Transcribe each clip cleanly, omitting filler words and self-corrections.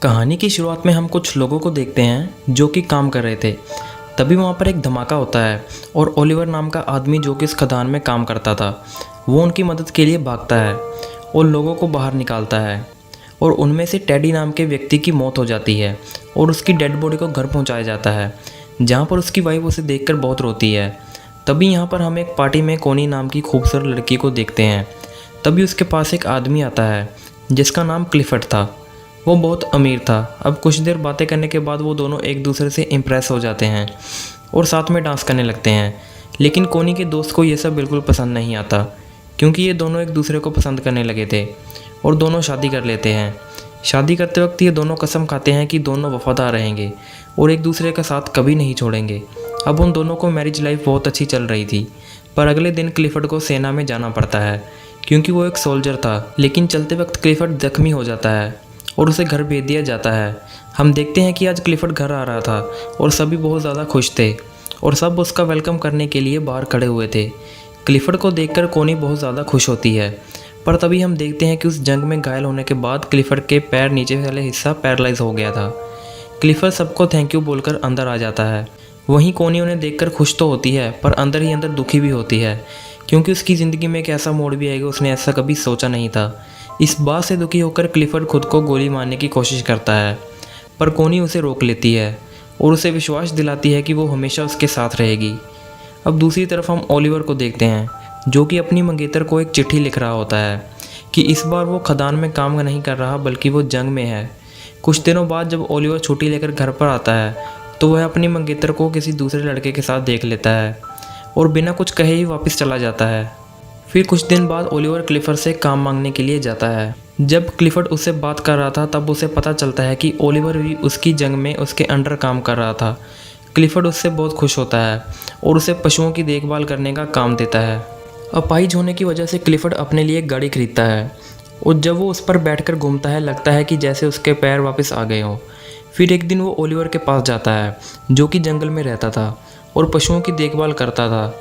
कहानी की शुरुआत में हम कुछ लोगों को देखते हैं जो कि काम कर रहे थे। तभी वहाँ पर एक धमाका होता है और ओलिवर नाम का आदमी जो कि इस खदान में काम करता था वो उनकी मदद के लिए भागता है और लोगों को बाहर निकालता है। और उनमें से टेडी नाम के व्यक्ति की मौत हो जाती है और उसकी डेड बॉडी को घर पहुँचाया जाता है, जहाँ पर उसकी वाइफ उसे देखकर बहुत रोती है। तभी यहाँ पर हम एक पार्टी में कोनी नाम की खूबसूरत लड़की को देखते हैं। तभी उसके पास एक आदमी आता है जिसका नाम क्लिफर्ड था। वो बहुत अमीर था। अब कुछ देर बातें करने के बाद वो दोनों एक दूसरे से इम्प्रेस हो जाते हैं और साथ में डांस करने लगते हैं। लेकिन कोनी के दोस्त को ये सब बिल्कुल पसंद नहीं आता, क्योंकि ये दोनों एक दूसरे को पसंद करने लगे थे और दोनों शादी कर लेते हैं। शादी करते वक्त ये दोनों कसम खाते हैं कि दोनों वफादार रहेंगे और एक दूसरे का साथ कभी नहीं छोड़ेंगे। अब उन दोनों को मैरिज लाइफ बहुत अच्छी चल रही थी, पर अगले दिन क्लिफर्ड को सेना में जाना पड़ता है क्योंकि वो एक सोल्जर था। लेकिन चलते वक्त क्लिफर्ड जख्मी हो जाता है और उसे घर भेज दिया जाता है। हम देखते हैं कि आज क्लिफर्ड घर आ रहा था और सभी बहुत ज़्यादा खुश थे और सब उसका वेलकम करने के लिए बाहर खड़े हुए थे। क्लिफर्ड को देखकर कोनी बहुत ज़्यादा खुश होती है, पर तभी हम देखते हैं कि उस जंग में घायल होने के बाद क्लिफर्ड के पैर नीचे वाले हिस्सा पैरालाइज हो गया था। क्लिफर्ड सबको थैंक यू बोलकर अंदर आ जाता है। वहीं कोनी उन्हें देखकर खुश तो होती है, पर अंदर ही अंदर दुखी भी होती है, क्योंकि उसकी ज़िंदगी में एक ऐसा मोड़ भी आएगा उसने ऐसा कभी सोचा नहीं था। इस बात से दुखी होकर क्लिफर्ड खुद को गोली मारने की कोशिश करता है, पर कोनी उसे रोक लेती है और उसे विश्वास दिलाती है कि वो हमेशा उसके साथ रहेगी। अब दूसरी तरफ हम ओलिवर को देखते हैं जो कि अपनी मंगेतर को एक चिट्ठी लिख रहा होता है कि इस बार वो खदान में काम नहीं कर रहा बल्कि वो जंग में है। कुछ दिनों बाद जब ओलिवर छुट्टी लेकर घर पर आता है तो वह अपनी मंगेतर को किसी दूसरे लड़के के साथ देख लेता है और बिना कुछ कहे ही वापस चला जाता है। फिर कुछ दिन बाद ओलिवर क्लिफर्ड से काम मांगने के लिए जाता है। जब क्लिफर्ड उससे बात कर रहा था तब उसे पता चलता है कि ओलिवर भी उसकी जंग में उसके अंडर काम कर रहा था। क्लिफर्ड उससे बहुत खुश होता है और उसे पशुओं की देखभाल करने का काम देता है। अपाहिज होने की वजह से क्लिफर्ड अपने लिए एक गाड़ी खरीदता है और जब वो उस पर बैठकर घूमता है लगता है कि जैसे उसके पैर वापस आ गए हों। फिर एक दिन वो ओलिवर के पास जाता है जो कि जंगल में रहता था और पशुओं की देखभाल करता था।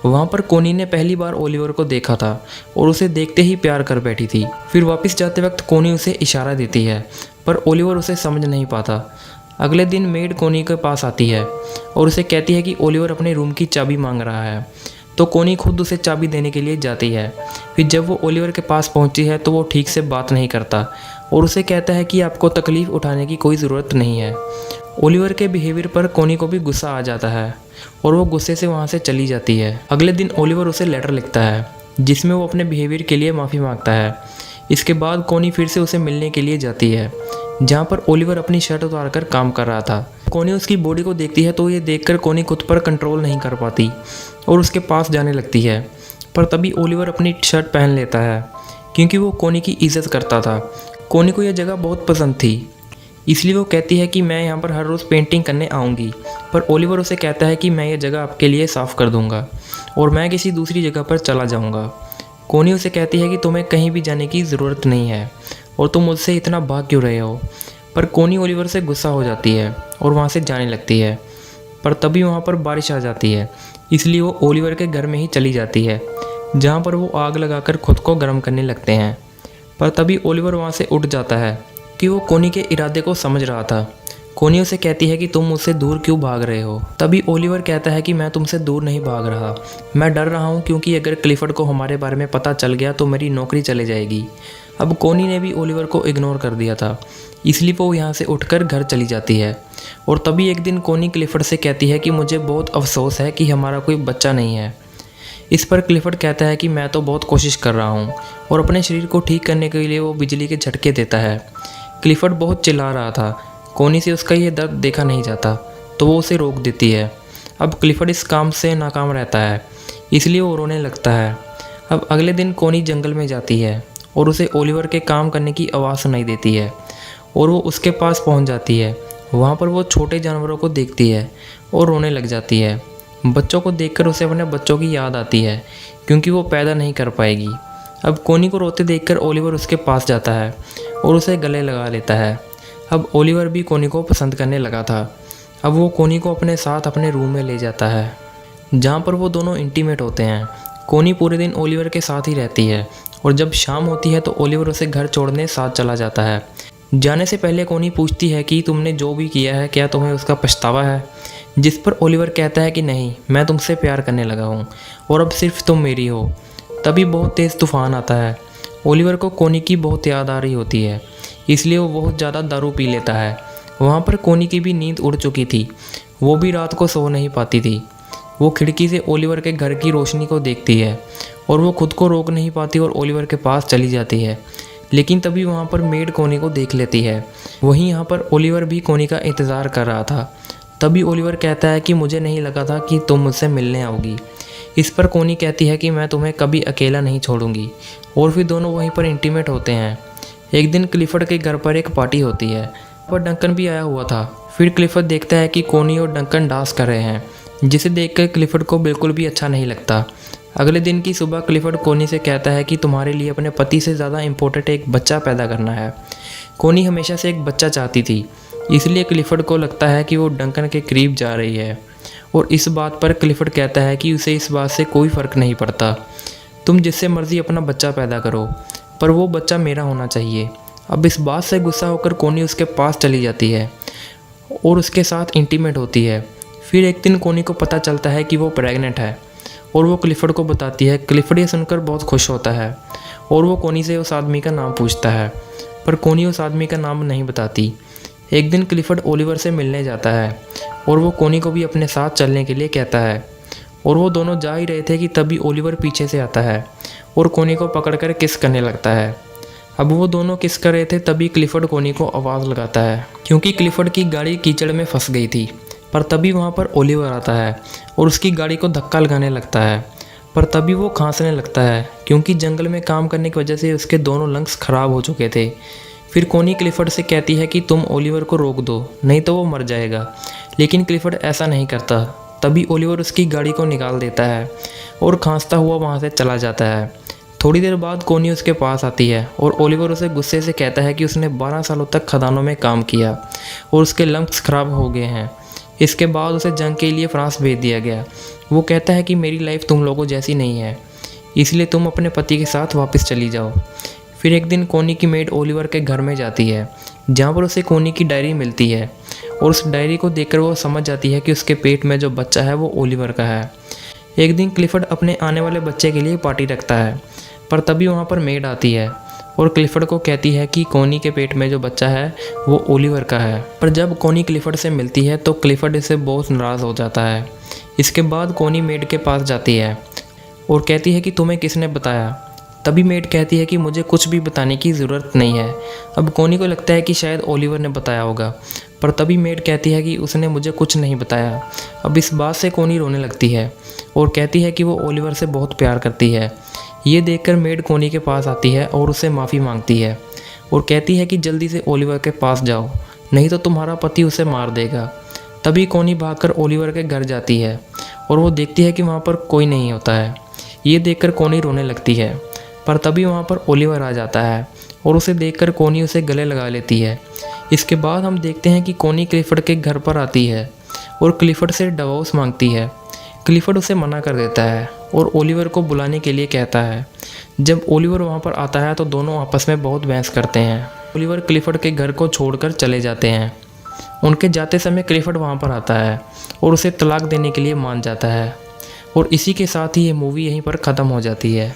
वहाँ पर कोनी ने पहली बार ओलिवर को देखा था और उसे देखते ही प्यार कर बैठी थी। फिर वापस जाते वक्त कोनी उसे इशारा देती है, पर ओलिवर उसे समझ नहीं पाता। अगले दिन मेड कोनी के पास आती है और उसे कहती है कि ओलिवर अपने रूम की चाबी मांग रहा है, तो कोनी खुद उसे चाबी देने के लिए जाती है। फिर जब वो ओलिवर के पास पहुंचती है तो वो ठीक से बात नहीं करता और उसे कहता है कि आपको तकलीफ़ उठाने की कोई ज़रूरत नहीं है। ओलिवर के बिहेवियर पर कोनी को भी गुस्सा आ जाता है और वो गुस्से से वहाँ से चली जाती है। अगले दिन ओलिवर उसे लेटर लिखता है जिसमें वो अपने बिहेवियर के लिए माफ़ी मांगता है। इसके बाद कोनी फिर से उसे मिलने के लिए जाती है, जहाँ पर ओलिवर अपनी शर्ट उतार कर काम कर रहा था। कोनी उसकी बॉडी को देखती है तो ये देखकर कोनी खुद पर कंट्रोल नहीं कर पाती और उसके पास जाने लगती है, पर तभी ओलिवर अपनी शर्ट पहन लेता है क्योंकि वो कोनी की इज्जत करता था। कोनी को यह जगह बहुत पसंद थी, इसलिए वो कहती है कि मैं यहाँ पर हर रोज़ पेंटिंग करने आऊँगी, पर ओलिवर उसे कहता है कि मैं ये जगह आपके लिए साफ़ कर दूँगा और मैं किसी दूसरी जगह पर चला जाऊँगा। कोनी उसे कहती है कि तुम्हें कहीं भी जाने की ज़रूरत नहीं है और तुम मुझसे इतना भाग क्यों रहे हो, पर कोनी ओलिवर से गुस्सा हो जाती है और वहाँ से जाने लगती है। पर तभी वहाँ पर बारिश आ जाती है, इसलिए वो ओलिवर के घर में ही चली जाती है, जहाँ पर वो आग लगाकर खुद को गर्म करने लगते हैं। पर तभी ओलिवर वहाँ से उठ जाता है कि वो कोनी के इरादे को समझ रहा था। कोनी उसे कहती है कि तुम मुझसे दूर क्यों भाग रहे हो। तभी ओलिवर कहता है कि मैं तुमसे दूर नहीं भाग रहा, मैं डर रहा हूँ क्योंकि अगर क्लिफर्ड को हमारे बारे में पता चल गया तो मेरी नौकरी चले जाएगी। अब कोनी ने भी ओलिवर को इग्नोर कर दिया था, इसलिए वो यहाँ से उठकर घर चली जाती है। और तभी एक दिन कोनी क्लिफर्ड से कहती है कि मुझे बहुत अफसोस है कि हमारा कोई बच्चा नहीं है। इस पर क्लिफर्ड कहता है कि मैं तो बहुत कोशिश कर रहा हूँ और अपने शरीर को ठीक करने के लिए वो बिजली के झटके देता है। क्लिफर्ड बहुत चिल्ला रहा था। कोनी से उसका ये दर्द देखा नहीं जाता तो वो उसे रोक देती है। अब क्लिफर्ड इस काम से नाकाम रहता है, इसलिए वो रोने लगता है। अब अगले दिन कोनी जंगल में जाती है और उसे ओलिवर के काम करने की आवाज़ सुनाई देती है और वो उसके पास पहुंच जाती है। वहाँ पर वो छोटे जानवरों को देखती है और रोने लग जाती है। बच्चों को देखकर उसे अपने बच्चों की याद आती है क्योंकि वो पैदा नहीं कर पाएगी। अब कोनी को रोते देखकर ओलिवर उसके पास जाता है और उसे गले लगा लेता है। अब ओलिवर भी कोनी को पसंद करने लगा था। अब वो कोनी को अपने साथ अपने रूम में ले जाता है, जहाँ पर वो दोनों इंटीमेट होते हैं। कोनी पूरे दिन ओलिवर के साथ ही रहती है और जब शाम होती है तो ओलिवर उसे घर छोड़ने साथ चला जाता है, जाने से पहले कोनी पूछती है कि तुमने जो भी किया है क्या तुम्हें उसका पछतावा है, जिस पर ओलिवर कहता है कि नहीं, मैं तुमसे प्यार करने लगा हूँ और अब सिर्फ तुम मेरी हो। तभी बहुत तेज़ तूफान आता है। ओलिवर को कोनी की बहुत याद आ रही होती है, इसलिए वो बहुत ज़्यादा दारू पी लेता है। वहाँ पर कोनी की भी नींद उड़ चुकी थी, वो भी रात को सो नहीं पाती थी। वो खिड़की से ओलिवर के घर की रोशनी को देखती है और वो खुद को रोक नहीं पाती और ओलिवर के पास चली जाती है। लेकिन तभी वहाँ पर मेड कोनी को देख लेती है। वहीं यहाँ पर ओलिवर भी कोनी का इंतज़ार कर रहा था। तभी ओलिवर कहता है कि मुझे नहीं लगा था कि तुम मुझसे मिलने आओगी। इस पर कोनी कहती है कि मैं तुम्हें कभी अकेला नहीं छोड़ूंगी, और फिर दोनों वहीं पर इंटीमेट होते हैं। एक दिन क्लिफर्ड के घर पर एक पार्टी होती है, पर डंकन भी आया हुआ था। फिर क्लिफर्ड देखता है कि कोनी और डंकन डांस कर रहे हैं, जिसे देखकर क्लिफर्ड को बिल्कुल भी अच्छा नहीं लगता। अगले दिन की सुबह क्लिफर्ड कोनी से कहता है कि तुम्हारे लिए अपने पति से ज़्यादा इम्पोर्टेंट एक बच्चा पैदा करना है। कोनी हमेशा से एक बच्चा चाहती थी, इसलिए क्लिफर्ड को लगता है कि वो डंकन के करीब जा रही है। और इस बात पर क्लिफर्ड कहता है कि उसे इस बात से कोई फ़र्क नहीं पड़ता, तुम जिससे मर्ज़ी अपना बच्चा पैदा करो, पर वो बच्चा मेरा होना चाहिए। अब इस बात से गुस्सा होकर कोनी उसके पास चली जाती है और उसके साथ इंटीमेट होती है। फिर एक दिन कोनी को पता चलता है कि वो प्रेग्नेंट है और वो क्लिफर्ड को बताती है। क्लिफर्ड ये सुनकर बहुत खुश होता है और वो कोनी से उस आदमी का नाम पूछता है, पर कोनी उस आदमी का नाम नहीं बताती। एक दिन क्लिफर्ड ओलिवर से मिलने जाता है और वो कोनी को भी अपने साथ चलने के लिए कहता है, और वो दोनों जा ही रहे थे कि तभी ओलिवर पीछे से आता है और कोनी को पकड़कर किस करने लगता है। अब वो दोनों किस कर रहे थे, तभी क्लिफर्ड कोनी को आवाज़ लगाता है, क्योंकि क्लिफर्ड की गाड़ी कीचड़ में फंस गई थी। पर तभी वहाँ पर ओलिवर आता है और उसकी गाड़ी को धक्का लगाने लगता है। पर तभी वो खांसने लगता है, क्योंकि जंगल में काम करने की वजह से उसके दोनों लंग्स खराब हो चुके थे। फिर कोनी क्लिफर्ड से कहती है कि तुम ओलिवर को रोक दो, नहीं तो वो मर जाएगा। लेकिन क्लिफर्ड ऐसा नहीं करता। तभी ओलिवर उसकी गाड़ी को निकाल देता है और खांसता हुआ वहाँ से चला जाता है। थोड़ी देर बाद कोनी उसके पास आती है और ओलिवर उसे गुस्से से कहता है कि उसने 12 सालों तक खदानों में काम किया और उसके लंग्स खराब हो गए हैं। इसके बाद उसे जंग के लिए फ्रांस भेज दिया गया। वो कहता है कि मेरी लाइफ तुम लोगों जैसी नहीं है, इसलिए तुम अपने पति के साथ वापस चली जाओ। फिर एक दिन कोनी की मेड ओलिवर के घर में जाती है, जहाँ पर उसे कोनी की डायरी मिलती है, और उस डायरी को देखकर वो समझ जाती है कि उसके पेट में जो बच्चा है वो ओलिवर का है। एक दिन क्लिफर्ड अपने आने वाले बच्चे के लिए पार्टी रखता है, पर तभी वहाँ पर मेड आती है और क्लिफर्ड को कहती है कि कोनी के पेट में जो बच्चा है वो ओलिवर का है। पर जब कोनी क्लिफर्ड से मिलती है तो क्लिफर्ड इससे बहुत नाराज़ हो जाता है। इसके बाद कोनी मेड के पास जाती है और कहती है कि तुम्हें किसने बताया। तभी मेड कहती है कि मुझे कुछ भी बताने की ज़रूरत नहीं है। अब कोनी को लगता है कि शायद ओलिवर ने बताया होगा, पर तभी मेड कहती है कि उसने मुझे कुछ नहीं बताया। अब इस बात से कोनी रोने लगती है और कहती है कि वो ओलिवर से बहुत प्यार करती है। ये देखकर मेड कोनी के पास आती है और उससे माफ़ी मांगती है और कहती है कि जल्दी से ओलिवर के पास जाओ, नहीं तो तुम्हारा पति उसे मार देगा। तभी कोनी भागकर ओलिवर के घर जाती है और वो देखती है कि वहाँ पर कोई नहीं होता है। ये देखकर कोनी रोने लगती है, पर तभी वहाँ पर ओलिवर आ जाता है और उसे देखकर कोनी उसे गले लगा लेती है। इसके बाद हम देखते हैं कि कोनी क्लिफर्ड के घर पर आती है और क्लिफर्ड से डिवोर्स मांगती है। क्लिफर्ड उसे मना कर देता है और ओलिवर को बुलाने के लिए कहता है। जब ओलिवर वहाँ पर आता है तो दोनों आपस में बहुत बहस करते हैं। ओलिवर क्लिफर्ड के घर को छोड़कर चले जाते हैं। उनके जाते समय क्लिफर्ड वहाँ पर आता है और उसे तलाक देने के लिए मान जाता है। और इसी के साथ ही ये मूवी यहीं पर ख़त्म हो जाती है।